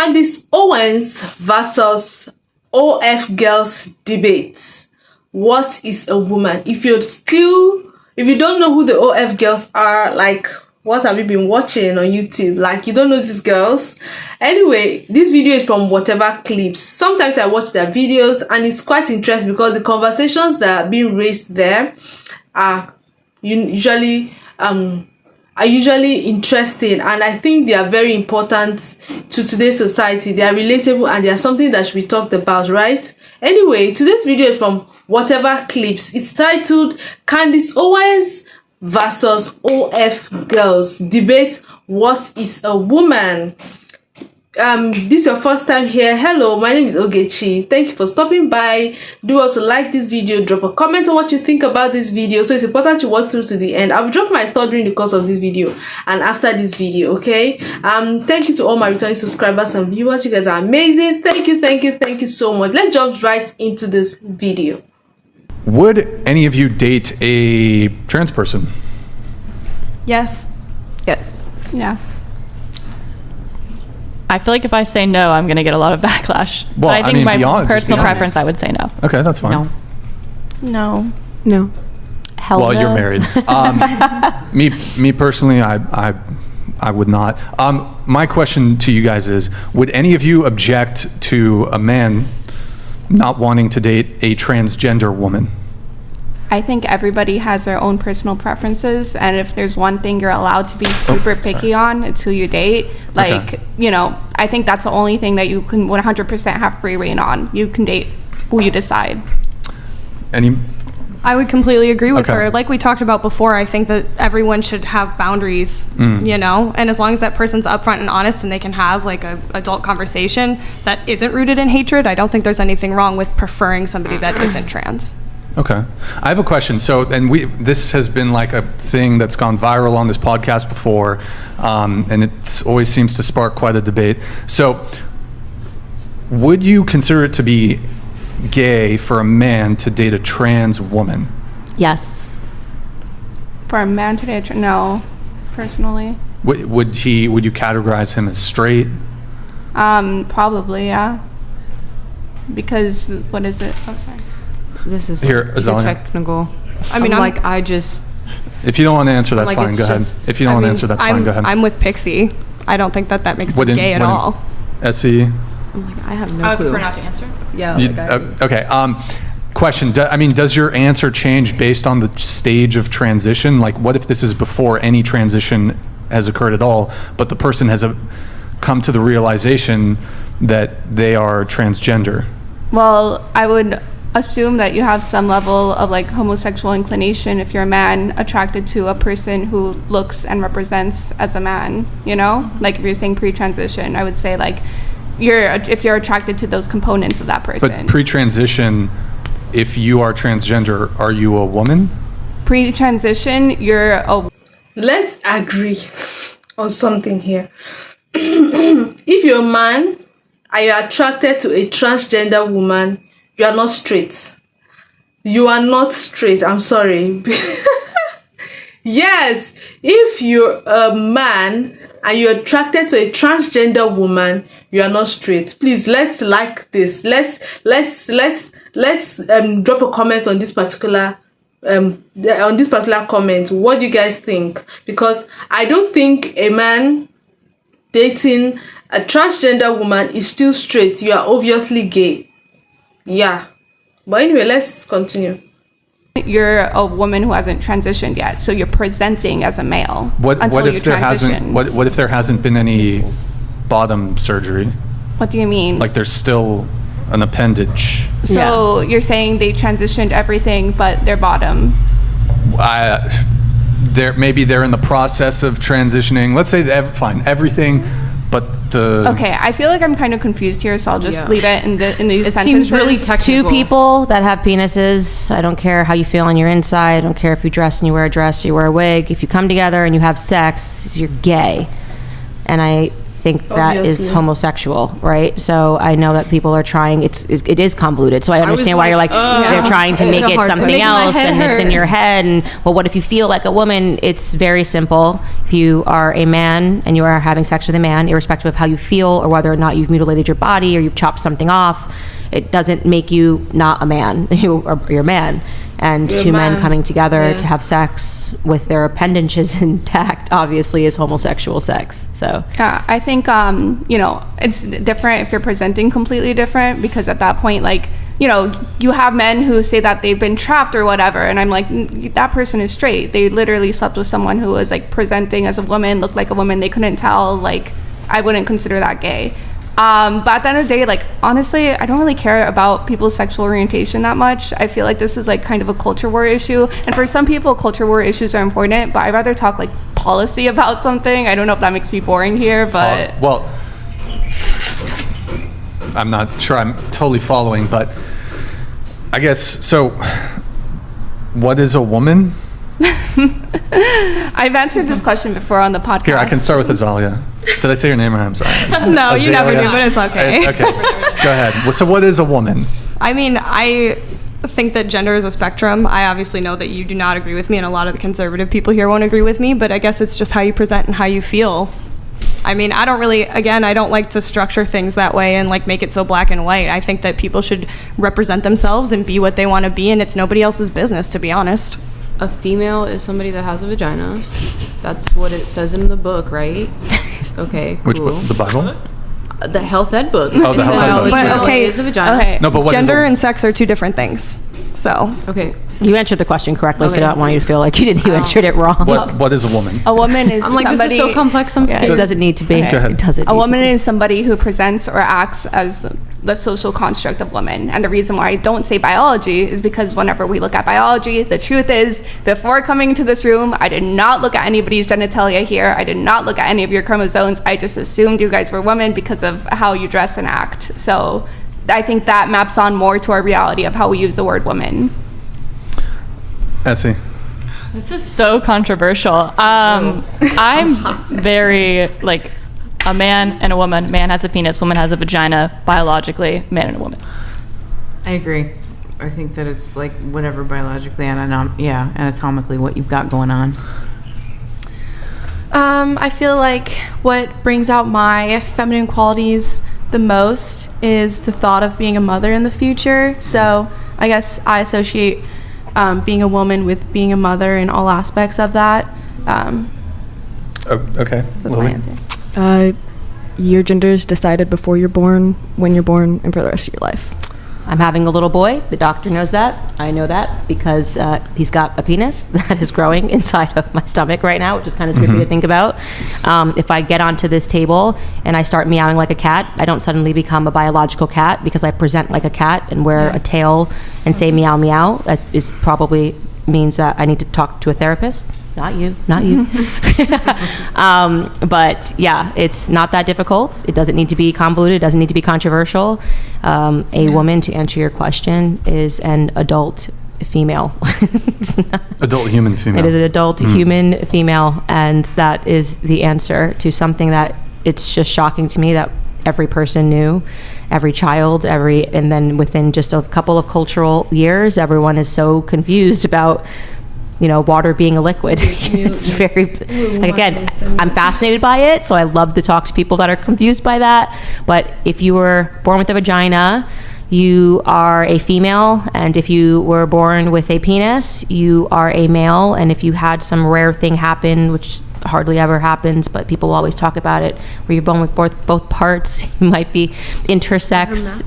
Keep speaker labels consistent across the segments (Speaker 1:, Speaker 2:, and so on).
Speaker 1: Candace Owens versus OF girls debate. What is a woman? If you don't know who the OF girls are, like, what have you been watching on YouTube? Like, you don't know these girls. Anyway, this video is from Whatever Clips. Sometimes I watch their videos and it's quite interesting because the conversations that are being raised there are usually interesting, and I think they are very important to today's society. They are relatable and they are something that should be talked about, right? Anyway, today's video is from Whatever Clips. It's titled Candace Owens versus OF girls debate. What is a woman? This is your first time here. Hello, my name is Ogechi. Thank you for stopping by. Do also like this video, drop a comment on what you think about this video. So it's important to watch through to the end. I'll drop my thought during the course of this video and after this video, okay? Thank you to all my returning subscribers and viewers. You guys are amazing. Thank you so much. Let's jump right into this video.
Speaker 2: Would any of you date a trans person?
Speaker 3: Yes.
Speaker 4: Yes.
Speaker 3: Yeah.
Speaker 5: I feel like if I say no, I'm going to get a lot of backlash.
Speaker 2: Well,
Speaker 5: but I think my personal
Speaker 2: be
Speaker 5: preference, I would say no.
Speaker 2: Okay, that's fine.
Speaker 4: No.
Speaker 3: No.
Speaker 4: No. Hell
Speaker 2: well,
Speaker 4: no.
Speaker 2: you're married. Me personally, I would not. My question to you guys is, would any of you object to a man not wanting to date a transgender woman?
Speaker 3: I think everybody has their own personal preferences, and if there's one thing you're allowed to be super picky on, it's who you date. Like, you know, I think that's the only thing that you can 100% have free reign on. You can date who you decide.
Speaker 6: I would completely agree with her. Like we talked about before, I think that everyone should have boundaries, you know, and as long as that person's upfront and honest and they can have like a adult conversation that isn't rooted in hatred, I don't think there's anything wrong with preferring somebody that isn't trans.
Speaker 2: Okay. I have a question. So, and this has been like a thing that's gone viral on this podcast before, and it always seems to spark quite a debate. So, would you consider it to be gay for a man to date a trans woman?
Speaker 4: Yes.
Speaker 3: For a man to date, no, personally.
Speaker 2: Would you categorize him as straight?
Speaker 3: Probably, yeah. Because, what is it? Oh, sorry.
Speaker 4: This is
Speaker 2: Here,
Speaker 4: like technical.
Speaker 6: I mean,
Speaker 4: I just...
Speaker 2: If you don't want to answer, that's
Speaker 4: like,
Speaker 2: fine. Go ahead. If you don't want to answer, that's fine. Go ahead.
Speaker 6: I'm with Pixie. I don't think that makes them gay at all.
Speaker 2: SE?
Speaker 4: I'm like, I have no clue.
Speaker 5: I would prefer not to answer.
Speaker 4: Yeah.
Speaker 2: Okay. Question. Does your answer change based on the stage of transition? Like, what if this is before any transition has occurred at all, but the person has come to the realization that they are transgender?
Speaker 3: Well, I would assume that you have some level of like homosexual inclination if you're a man attracted to a person who looks and represents as a man, you know? Like if you're saying pre-transition, I would say like if you're attracted to those components of that person.
Speaker 2: But pre-transition, if you are transgender, are you a woman?
Speaker 3: Pre-transition, you're a...
Speaker 1: Let's agree on something here. If you're a man and you're attracted to a transgender woman, you are not straight. You are not straight. I'm sorry. Yes, if you're a man and you're attracted to a transgender woman, you are not straight. Please, let's like this. Let's drop a comment on this particular comment. What do you guys think? Because I don't think a man dating a transgender woman is still straight. You are obviously gay. Yeah, but anyway, let's continue.
Speaker 3: You're a woman who hasn't transitioned yet, so you're presenting as a male. What if
Speaker 2: there hasn't been any bottom surgery?
Speaker 3: What do you mean?
Speaker 2: Like there's still an appendage.
Speaker 3: So you're saying they transitioned everything but their bottom?
Speaker 2: Maybe they're in the process of transitioning. Let's say everything. But
Speaker 3: okay, I feel like I'm kind of confused here, so I'll just leave it in these sentences.
Speaker 4: It seems really technical. Two people that have penises, I don't care how you feel on your inside, I don't care if you dress and you wear a dress or you wear a wig, if you come together and you have sex, you're gay. And I think that is
Speaker 1: Obviously.
Speaker 4: homosexual, right? So I know that people are trying, it is convoluted. So I understand why you're like, they're trying to make
Speaker 6: a
Speaker 4: it
Speaker 6: hard
Speaker 4: something
Speaker 6: question. Making my
Speaker 4: else
Speaker 6: head
Speaker 4: and it's in
Speaker 6: hurt.
Speaker 4: your head. And well, what if you feel like a woman? It's very simple. If you are a man and you are having sex with a man, irrespective of how you feel or whether or not you've mutilated your body or you've chopped something off, it doesn't make you not a man. You're a man. And
Speaker 1: You're a
Speaker 4: two men
Speaker 1: man.
Speaker 4: coming together
Speaker 1: Yeah.
Speaker 4: to have sex with their appendages intact obviously is homosexual sex. So
Speaker 3: Yeah, I think you know, it's different if you're presenting completely different, because at that point, like, you know, you have men who say that they've been trapped or whatever, and I'm like, that person is straight. They literally slept with someone who was like presenting as a woman, looked like a woman. They couldn't tell. Like, I wouldn't consider that gay. But at the end of the day, like, honestly, I don't really care about people's sexual orientation that much. I feel like this is like kind of a culture war issue, and for some people, culture war issues are important, but I'd rather talk like policy about something. I don't know if that makes me boring here, but
Speaker 2: Well, I'm not sure I'm totally following, but I guess, so what is a woman?
Speaker 3: I've answered this question before on the podcast.
Speaker 2: Here, I can start with Azalia. Did I say your name right? I'm sorry.
Speaker 6: No, you never
Speaker 2: Azalea?
Speaker 6: do, but it's okay.
Speaker 2: Okay, go ahead. Well, so what is a woman?
Speaker 6: I mean, I think that gender is a spectrum. I obviously know that you do not agree with me, and a lot of the conservative people here won't agree with me, but I guess it's just how you present and how you feel. I mean, I don't like to structure things that way and like make it so black and white. I think that people should represent themselves and be what they want to be, and it's nobody else's business, to be honest.
Speaker 7: A female is somebody that has a vagina. That's what it says in the book, right? Okay, cool.
Speaker 2: Which book? The Bible?
Speaker 7: The health ed book.
Speaker 2: Oh, the
Speaker 7: It
Speaker 2: health
Speaker 7: says
Speaker 2: ed
Speaker 7: a
Speaker 2: book.
Speaker 7: vagina
Speaker 6: But okay,
Speaker 7: is a vagina.
Speaker 3: Okay.
Speaker 2: No, but what is
Speaker 6: Gender
Speaker 2: a,
Speaker 6: and sex are two different things. So,
Speaker 7: Okay.
Speaker 4: you answered the question correctly, so I
Speaker 7: Okay.
Speaker 4: don't want you to feel like you didn't. You answered it wrong.
Speaker 2: what is a woman?
Speaker 3: A woman is
Speaker 7: I'm like,
Speaker 3: somebody.
Speaker 7: this is so complex. I'm
Speaker 4: Yeah,
Speaker 7: scared.
Speaker 4: it doesn't need to be.
Speaker 3: Okay. Go
Speaker 2: ahead.
Speaker 4: It doesn't.
Speaker 3: A
Speaker 4: need
Speaker 3: woman
Speaker 4: to be.
Speaker 3: is somebody who presents or acts as the social construct of woman. And the reason why I don't say biology is because whenever we look at biology, the truth is, before coming to this room, I did not look at anybody's genitalia here. I did not look at any of your chromosomes. I just assumed you guys were women because of how you dress and act. So I think that maps on more to our reality of how we use the word woman.
Speaker 2: Essie.
Speaker 5: This is so controversial. I'm very like a man and a woman. Man has a penis, woman has a vagina. Biologically, man and a woman.
Speaker 7: I agree. I think that it's like whatever biologically and anatomically what you've got going on.
Speaker 8: I feel like what brings out my feminine qualities the most is the thought of being a mother in the future. So I guess I associate being a woman with being a mother in all aspects of that.
Speaker 2: Okay.
Speaker 8: That's
Speaker 2: Lily.
Speaker 8: my answer.
Speaker 9: Your gender is decided before you're born, when you're born, and for the rest of your life.
Speaker 4: I'm having a little boy. The doctor knows that. I know that because he's got a penis that is growing inside of my stomach right now, which is kind of trippy to think about. If I get onto this table and I start meowing like a cat, I don't suddenly become a biological cat because I present like a cat and wear a tail and say meow meow. That is probably means that I need to talk to a therapist. Not you. But yeah, it's not that difficult. It doesn't need to be convoluted. It doesn't need to be controversial. A woman, to answer your question, is an adult female.
Speaker 2: Adult human female.
Speaker 4: It is an adult human female, and that is the answer to something that it's just shocking to me that every person knew, every child, and then within just a couple of cultural years, everyone is so confused about water being a liquid. It's very, like, again, I'm fascinated by it, so I love to talk to people that are confused by that. But if you were born with a vagina, you are a female, and if you were born with a penis, you are a male. And if you had some rare thing happen, which hardly ever happens, but people will always talk about it, where you're born with both parts, you might be intersex,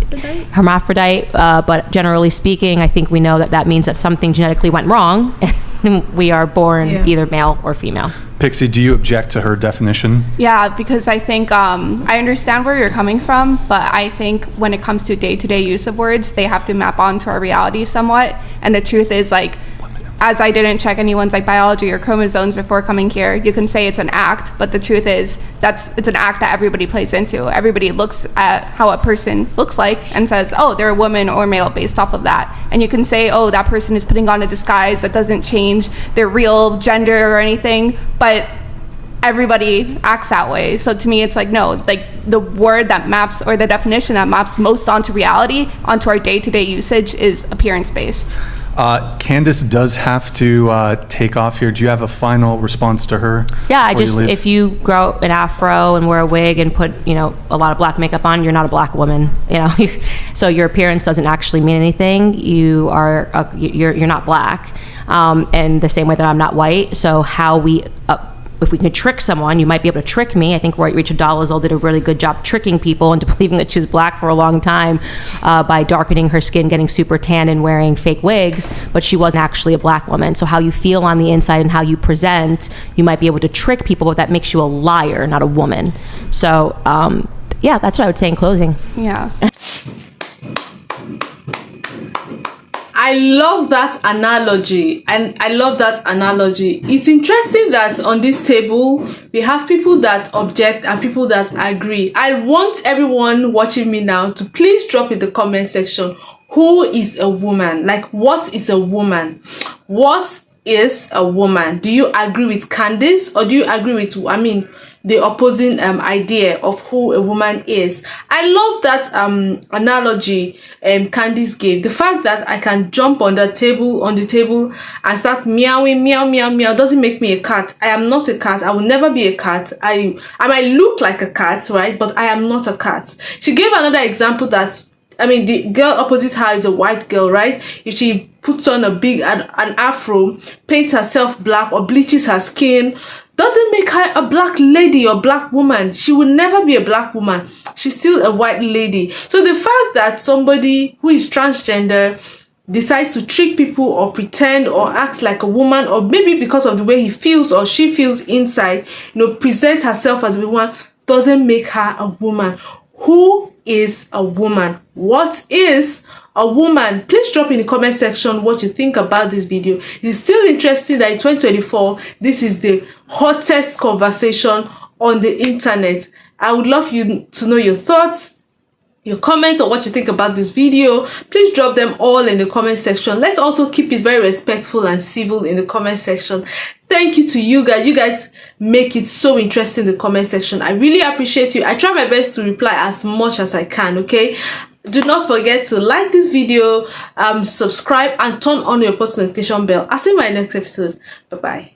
Speaker 4: hermaphrodite. But generally speaking, I think we know that means that something genetically went wrong, and we are born either male or female.
Speaker 2: Pixie, do you object to her definition?
Speaker 3: Yeah, because I think I understand where you're coming from, but I think when it comes to day-to-day use of words, they have to map onto our reality somewhat. And the truth is, like, as I didn't check anyone's like biology or chromosomes before coming here, you can say it's an act, but the truth is it's an act that everybody plays into. Everybody looks at how a person looks like and says, oh, they're a woman or male based off of that. And you can say, oh, that person is putting on a disguise that doesn't change their real gender or anything, but everybody acts that way. So to me, it's like, no, like the word that maps, or the definition that maps most onto reality, onto our day-to-day usage, is appearance-based.
Speaker 2: Candace does have to take off here. Do you have a final response to her?
Speaker 4: Yeah,
Speaker 2: before you leave?
Speaker 4: if you grow an afro and wear a wig and put, a lot of black makeup on, you're not a black woman, So your appearance doesn't actually mean anything. You're not black. And the same way that I'm not white. So if we can trick someone, you might be able to trick me. I think Rachel Dolezal did a really good job tricking people into believing that she was black for a long time by darkening her skin, getting super tan, and wearing fake wigs, but she wasn't actually a black woman. So how you feel on the inside and how you present, you might be able to trick people, but that makes you a liar, not a woman. So yeah, that's what I would say in closing.
Speaker 3: Yeah.
Speaker 1: I love that analogy, and I love that analogy. It's interesting that on this table we have people that object and people that agree. I want everyone watching me now to please drop in the comment section, who is a woman? Like, what is a woman? What is a woman? Do you agree with Candace, or do you agree with, the opposing idea of who a woman is? I love that analogy Candace gave. The fact that I can jump on the table and start meowing, meow, meow, meow, doesn't make me a cat. I am not a cat. I will never be a cat. I might look like a cat, right? But I am not a cat. She gave another example that, the girl opposite her is a white girl, right? If she puts on an afro, paints herself black, or bleaches her skin, doesn't make her a black lady or black woman. She will never be a black woman. She's still a white lady. So the fact that somebody who is transgender decides to trick people or pretend or act like a woman, or maybe because of the way he feels or she feels inside, present herself as a woman, doesn't make her a woman. Who is a woman? What is a woman? Please drop in the comment section what you think about this video. It's still interesting that in 2024 this is the hottest conversation on the internet. I would love you to know your thoughts, your comments, or what you think about this video. Please drop them all in the comment section. Let's also keep it very respectful and civil in the comment section. Thank you to you guys. You guys make it so interesting in the comment section. I really appreciate you. I try my best to reply as much as I can, okay? Do not forget to like this video, subscribe, and turn on your post notification bell. I'll see you in my next episode. Bye bye.